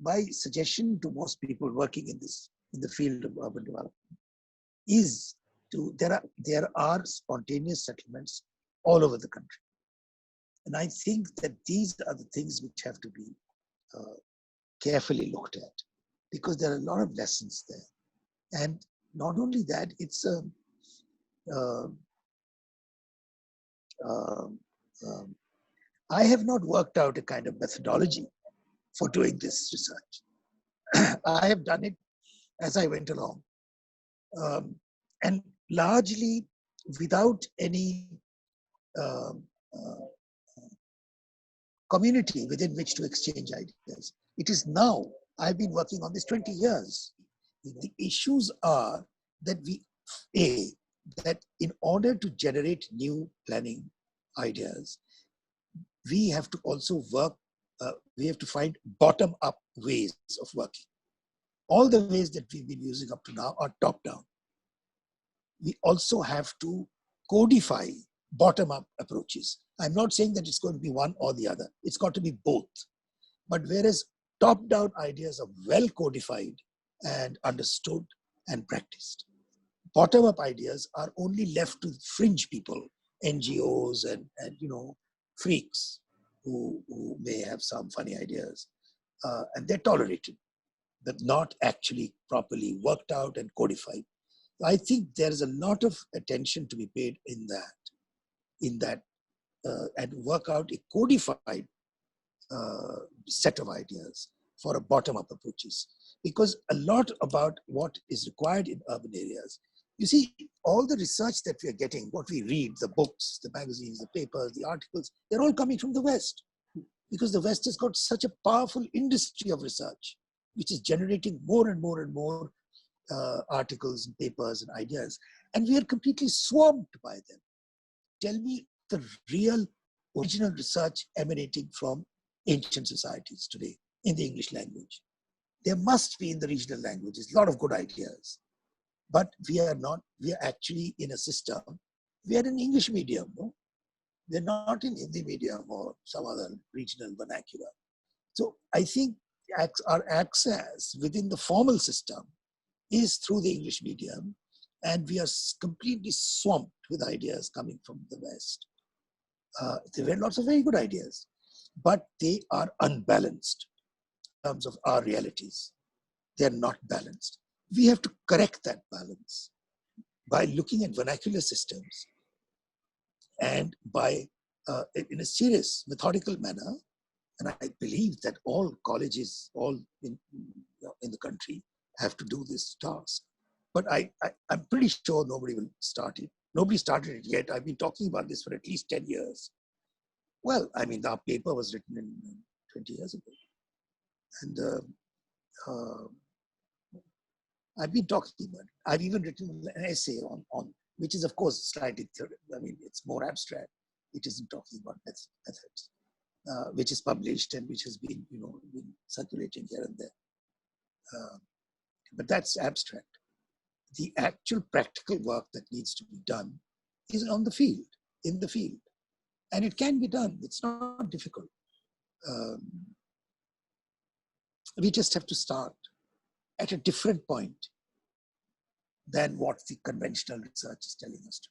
my suggestion to most people working in the field of urban development is there are spontaneous settlements all over the country. And I think that these are the things which have to be carefully looked at, because there are a lot of lessons there. And not only that, it's a I have not worked out a kind of methodology for doing this research. I have done it as I went along, and largely without any uh, uh, community within which to exchange ideas. It is now, I've been working on this 20 years. The issues are that that in order to generate new planning ideas, we have to also we have to find bottom-up ways of working. All the ways that we've been using up to now are top-down. We also have to codify bottom-up approaches. I'm not saying that it's going to be one or the other. It's got to be both. But whereas top-down ideas are well codified and understood and practiced, bottom-up ideas are only left to fringe people, NGOs and freaks who may have some funny ideas, and they're tolerated, but not actually properly worked out and codified. I think there is a lot of attention to be paid in that, and work out a codified set of ideas for a bottom-up approaches. Because a lot about what is required in urban areas, you see, all the research that we are getting, what we read, the books, the magazines, the papers, the articles, they're all coming from the West. Because the West has got such a powerful industry of research, which is generating more and more and more articles and papers and ideas. And we are completely swamped by them. Tell me the real original research emanating from ancient societies today in the English language. There must be in the regional languages a lot of good ideas. But we are actually in a system, we are in English medium, no? We're not in Hindi medium or some other regional vernacular. So I think our access within the formal system is through the English medium, and we are completely swamped with ideas coming from the West. There were lots of very good ideas, but they are unbalanced in terms of our realities. They're not balanced. We have to correct that balance by looking at vernacular systems and by, in a serious, methodical manner. And I believe that all colleges, all in the country, have to do this task. But I'm pretty sure nobody will start it. Nobody started it yet. I've been talking about this for at least 10 years. Well, I mean, our paper was written in 20 years ago. And I've been talking about it. I've even written an essay on which is, of course, slightly theoretical. I mean, it's more abstract. It isn't talking about methods, which is published and which has been, been circulating here and there. But that's abstract. The actual practical work that needs to be done is on the field, in the field. And it can be done. It's not difficult. We just have to start at a different point than what the conventional research is telling us to.